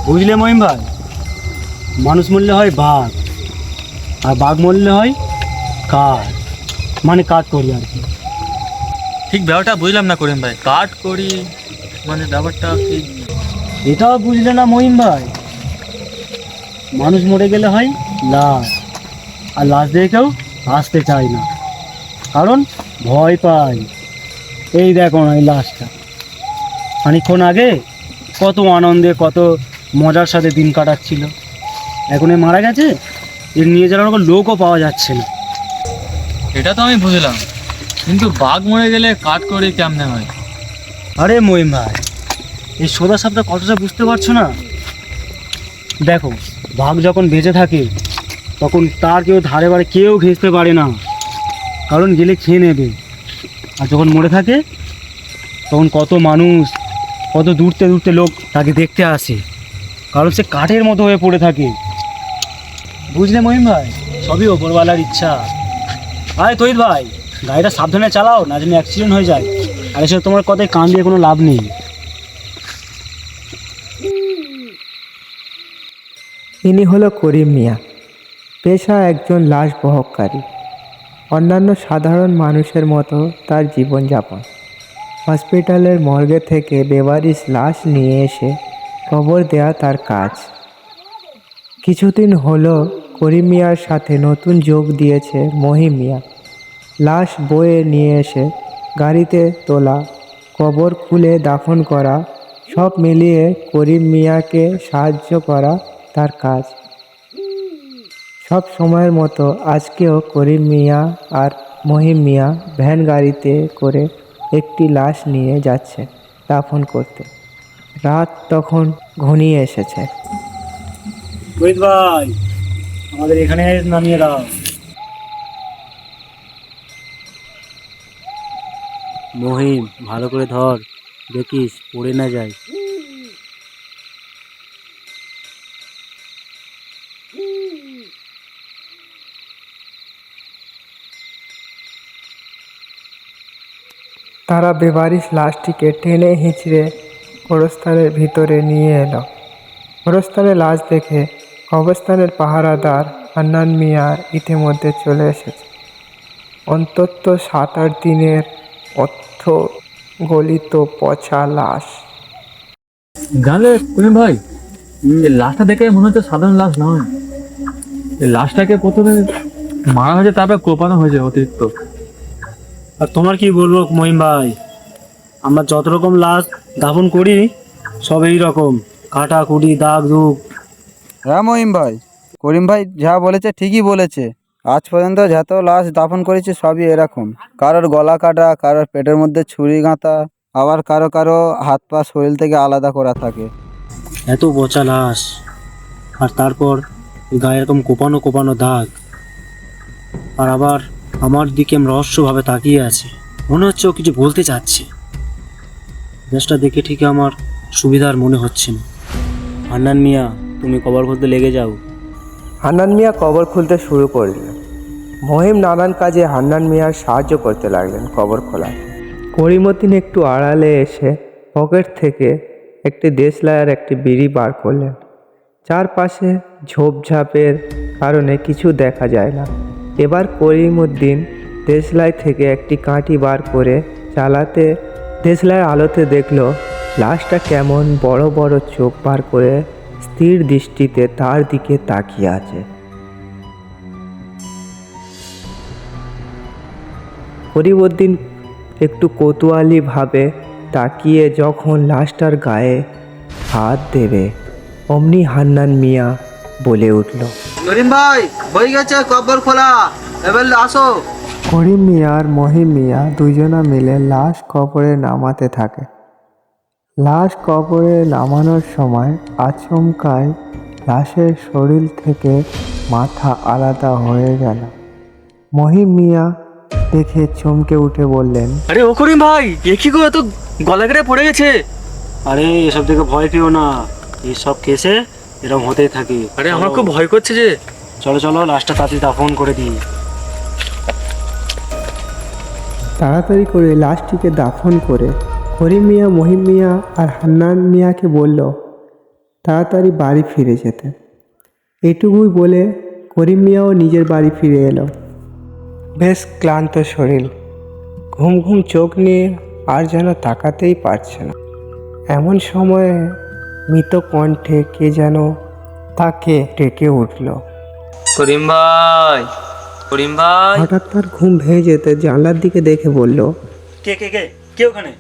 বুঝলে মহিম ভাই, মানুষ মরলে হয় বাঘ, আর বাঘ মরলে হয় কাঠ, মানে কাঠ করি আর কি। ঠিক ব্যাপারটা বুঝলাম না করিম ভাই, কাট করি মানে ব্যাপারটা কি? এটাও বুঝলে না মহিম ভাই? মানুষ মরে গেলে হয় লাশ, আর লাশ দিয়ে কেউ আসতে চায় না, কারণ ভয় পায়। এই দেখো না এই লাশটা, খানিকক্ষণ আগে কত আনন্দে কত মজার সাথে দিন কাটাচ্ছিল, এখন এ মারা গেছে, এর নিয়ে যাওয়ার কোনো লোকও পাওয়া যাচ্ছে না। এটা তো আমি বুঝলাম, কিন্তু বাঘ মরে গেলে কাট করি কেমনে হয়? আরে মহিম ভাই, এই সোজা সাপটা কতটা বুঝতে পারছো না? দেখো, বাঘ যখন বেঁচে থাকে তখন তার কেউ ধারে বারে কেউ ঘেঁচতে পারে না, কারণ গেলে খেয়ে নেবে। আর যখন মরে থাকে তখন কত মানুষ, কত দূরতে দূরতে লোক তাকে দেখতে আসে, কারণ সে কাঠের মতো হয়ে পড়ে থাকে। বুঝলে মহিম ভাই, সবই ওপরওয়ালার ইচ্ছা। আরে তৈত ভাই, গাড়িটা সাবধানে চালাও, না যেন অ্যাক্সিডেন্ট হয়ে যায়। আর এসব তোমার কথায় কান দিয়ে কোনো লাভ নেই। ইনি হলো করিম মিয়া, পেশা একজন লাশ বহনকারী। অন্যান্য সাধারণ মানুষের মতো তার জীবনযাপন। হসপিটালের মর্গে থেকে বেওয়ারিশ লাশ নিয়ে এসে কবর দেয়া তার কাজ। কিছুদিন হলো করিম মিয়ার সাথে নতুন যোগ দিয়েছে মহিম মিয়া। লাশ বয়ে নিয়ে এসে গাড়িতে তোলা, কবর খুলে দাফন করা, সব মিলিয়ে করিম মিয়াকে সাহায্য করা তার কাজ। সব সময়ের মতো আজকেও করিম মিয়া আর মহিম মিয়া ভ্যান গাড়িতে করে একটি লাশ নিয়ে যাচ্ছে দাফন করতে। রাত তখন ঘনিয়ে এসেছে। তৈত ভাই, আমাদের এখানে নামিয়ে দাও। মহিম, ভালো করে ধর, দেখিস পড়ে না যায়। তারা বেবারিশ লাশটিকে টেনে হিঁচড়ে কবরস্থানের ভিতরে নিয়ে এলো। কবরস্থানে লাশ দেখে কবরস্থানের পাহারাদার হান্নান মিয়া ইতিমধ্যে চলে এসেছে। অন্তত 7-8 দিনের অর্থ গলিত পচা লাশ। জানলে করিম ভাই, এই লাশটা দেখে মনে হচ্ছে সাধারণ লাশ নয়। এই লাশটাকে প্রথমে মারা হয়েছে, তারপর কোপানো হয়েছে অতিরিক্ত। আর তোমার কি বলবো মহিম ভাই, আমরা যত রকম লাশ দাফন করি সব এই রকম কাটাকুটি দাগ দুগ। হ্যাঁ মহিম ভাই, করিম ভাই যা বলেছে ঠিকই বলেছে। আজ পর্যন্ত যত লাশ দাফন করেছি সবই এরকম, কারোর গলা কাটা, কারোর পেটের মধ্যে ছুরি গাঁথা, আবার কারো কারো হাত পা শরীর থেকে আলাদা করা থাকে। এত পচা লাশ, আর তারপর গায়ে এরকম কোপানো কোপানো দাগ, আর আবার আমার দিকে রহস্যভাবে তাকিয়ে আছে, মনে হচ্ছে ও কিছু বলতে চাচ্ছে। দেশটা দেখে ঠিক আমার সুবিধার মনে হচ্ছে না। হান্নান মিয়া, তুমি কবর খুলতে লেগে যাও। হান্নান মিয়া কবর খুলতে শুরু করলেন। মহিম নানান কাজে হান্নান মিয়ার সাহায্য করতে লাগলেন কবর খোলায়। করিমউদ্দিন একটু আড়ালে এসে পকেট থেকে একটি দেশলাই আর একটি বিড়ি বার করলেন। চারপাশে ঝোপঝাপের কারণে কিছু দেখা যায় না। এবার করিমউদ্দিন দেশলাই থেকে একটি কাঠি বার করে চালাতে দেশলাইয়ের আলোতে দেখলো লাশটা কেমন বড় বড় চোখ বার করে স্থির দৃষ্টিতে তার দিকে তাকিয়ে আছে। করিমউদ্দিন একটু কৌতূহলী ভাবে তাকিয়ে যখন লাশটার গায়ে হাত দেবে, অমনি হান্নান মিয়া বলে উঠল, করিম ভাই, হয়ে গেছে কবর খোলা, এবার আসো। করিম মিয়া আর মহিম মিয়া দুজনা মিলে লাশ কবরে নামাতে থাকে। লাশ কবরে নামানোর সময় আচমকায় লাশের শরীর থেকে মাথা আলাদা হয়ে গেল। মহিম মিয়া দেখে চমকে উঠে বললেন, আরে ও করিম ভাই, এ কি গো, এত গলা কেটে পড়ে গেছে? আরে এসব থেকে ভয় পেও না, এইসব কেসে এরকম হতেই থাকে। আরে আমার খুব ভয় করছে যে। চলো চলো, লাশটা তাড়াতাড়ি দাফন করে দিই। তাড়াতাড়ি করে লাশটিকে দাফন করে করিম মিয়া মহিম মিয়া আর হান্নান মিয়াকে বলল, তাড়াতাড়ি বাড়ি ফিরে যেতে। এটুকুই বলে করিম মিয়াও নিজের বাড়ি ফিরে এলো। বেশ ক্লান্ত শরীর, ঘুম ঘুম চোখ নিয়ে আর যেন তাকাতেই পারছে না। এমন সময়ে মৃত কণ্ঠে কে যেন তাকে ডেকে উঠল। করিম ভাই, করিম ভাই। হঠাৎ তার ঘুম ভেঙে যেতে জানলার দিকে দেখে বলল, কে কে কে কে ওখানে?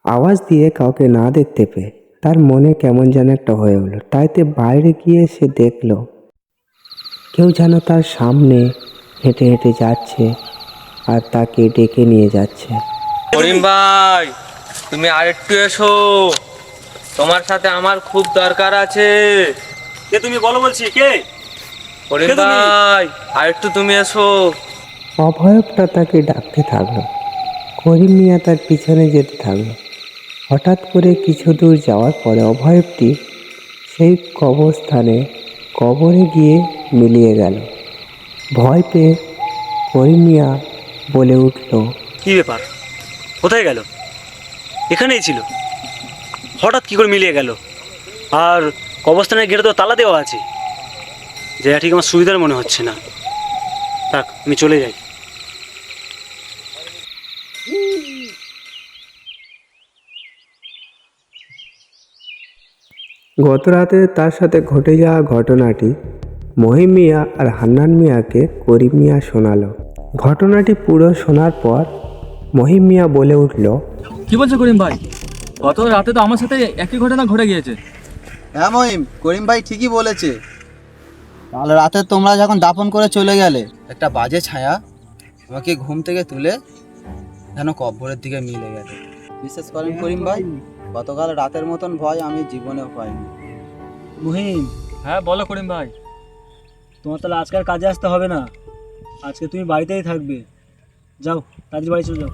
আওয়াজ দিয়ে কাউকে না দেখতে পেয়ে তার মনে কেমন যেন একটা হয়ে উঠল। তাইতে বাইরে গিয়ে সে দেখল কেউ যেন তার সামনে হেঁটে হেঁটে যাচ্ছে আর তাকে ডেকে নিয়ে যাচ্ছে। করিম ভাই, তুমি আরেকটু এসো, তোমার সাথে আমার খুব দরকার আছে। কে তুমি বলো বলছি, কে? করিম কে তুমি? ভাই, আরেকটু তুমি এসো। অভয়টা তাকে ডাকতে থাকলো। করিম মিয়া তার পিছনে যেতে থাকলো। হঠাৎ করে কিছু দূর যাওয়ার পরে অভয়টি সেই কবরস্থানে কবরে গিয়ে মিলিয়ে গেল। ভয় পেয়ে করিম মিয়া বলে উঠল, কি ব্যাপার, কোথায় গেল? এখানেই ছিল, হঠাৎ কি করে মিলিয়ে গেল? আর কবরস্থানের গেটে তো তালা দেওয়া আছে। যে ঠিক আমার সুবিধার মনে হচ্ছে না। থাক, আমি চলে যাই। গত রাতে তার সাথে ঘটে যাওয়া ঘটনাটি মহিম মিয়া আর হান্নান মিয়াকে করিম মিয়া শোনালো। ঘটনাটি পুরো শোনার পর মহিম মিয়া বলে উঠল, কি বলছো করিম ভাই? গত রাতে তো আমার সাথে একই ঘটনা ঘটে গিয়েছে। হ্যাঁ মহিম, করিম ভাই ঠিকই বলেছে। কাল রাতে তোমরা যখন দাফন করে চলে গেলে, একটা বাজে ছায়া আমাকে ঘুম থেকে তুলে যেন কবরের দিকে মিলে গেল। বিশেষ করেন করিম ভাই, গতকাল রাতের মতন ভয় আমি জীবনেও পাইনি। মহিম, হ্যাঁ বলো করিম ভাই। তোমার তাহলে আজকে আর কাজে আসতে হবে না। আজকে তুমি বাড়িতেই থাকবে। যাও, তাড়াতাড়ি বাড়ি চলে যাও।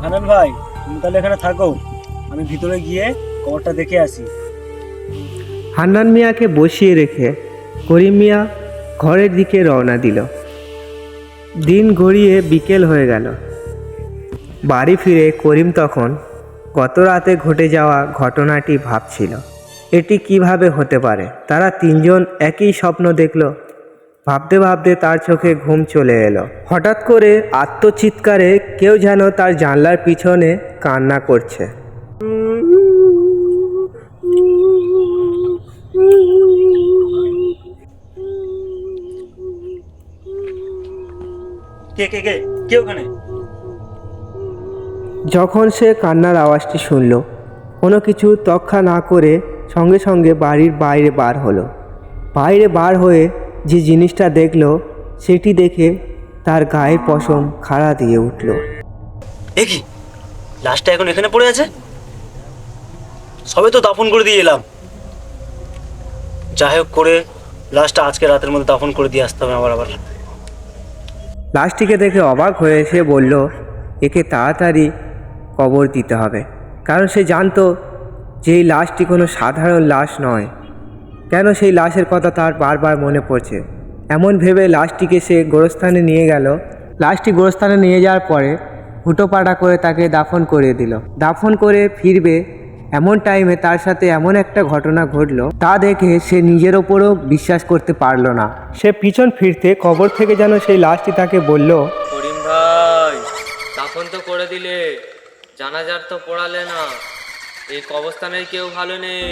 হানান ভাই, তুমি তাহলে এখানে থাকো, আমি ভিতরে গিয়ে কবরটা দেখে আসি। হান্নান মিয়াকে বসিয়ে রেখে করিম মিয়া ঘরের দিকে রওনা দিল। দিন গড়িয়ে বিকেল হয়ে গেল। বাড়ি ফিরে করিম তখন গত রাতে ঘটে যাওয়া ঘটনাটি ভাবছিল, এটি কিভাবে হতে পারে। তারা তিনজন একই স্বপ্ন দেখল। ভাবতে ভাবতে তার চোখে ঘুম চলে এলো। হঠাৎ করে আত্মচিৎকারে কেউ যেন তার জানলার পিছনে কান্না করছে। কে কে কে কে ওখানে? যখন সে কান্নার আওয়াজটি শুনল, কোনো কিছু তক্ষা না করে সঙ্গে সঙ্গে বাড়ির বাইরে বার হলো। বাইরে বার হয়ে যে জিনিসটা দেখলো, সেটি দেখে তার গায়ের পশম খাড়া দিয়ে উঠল। এ কি, লাশটা এখন এখানে পড়ে আছে? সবে তো দাফন করে দিয়ে এলাম। যাই হোক করে লাশটা আজকে রাতের মধ্যে দাফন করে দিয়ে আসতে হবে আবার। লাশটিকে দেখে অবাক হয়ে সে বলল, একে তাড়াতাড়ি কবর দিতে হবে। কারণ সে জানতো যে এই লাশটি কোনো সাধারণ লাশ নয়। কেন সেই লাশের কথা তার বারবার মনে পড়ছে। এমন ভেবে লাশটিকে সে গোরস্থানে নিয়ে গেল। লাশটি গোরস্থানে নিয়ে যাওয়ার পরে হুটোপাটা করে তাকে দাফন করে দিল। দাফন করে ফিরবে এমন টাইমে তার সাথে এমন একটা ঘটনা ঘটলো, তা দেখে সে নিজের ওপরও বিশ্বাস করতে পারল না। সে পিছন ফিরতে কবর থেকে যেন সেই লাশটি তাকে বলল, করিম ভাই, দাফন তো করে দিলে, জানাজার তো পড়ালে না। এই কবরস্থানের কেউ ভালো নেই,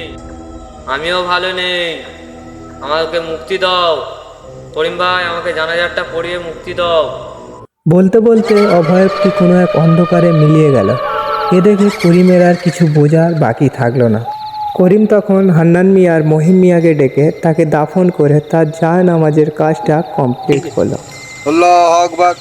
আমিও ভালো নেই, আমাকে মুক্তি দাও। করিম ভাই, আমাকে জানাজারটা পড়িয়ে মুক্তি দাও। বলতে বলতে অভয়টি কোনো এক অন্ধকারে মিলিয়ে গেল। এ দেখে করিমের আর কিছু বোঝার বাকি থাকলো না। করিম তখন হান্নান মিয়া আর মহিম মিয়াকে ডেকে তাকে দাফন করে তার জায় নামাজের কাজটা কমপ্লিট করলো। আল্লাহু আকবার।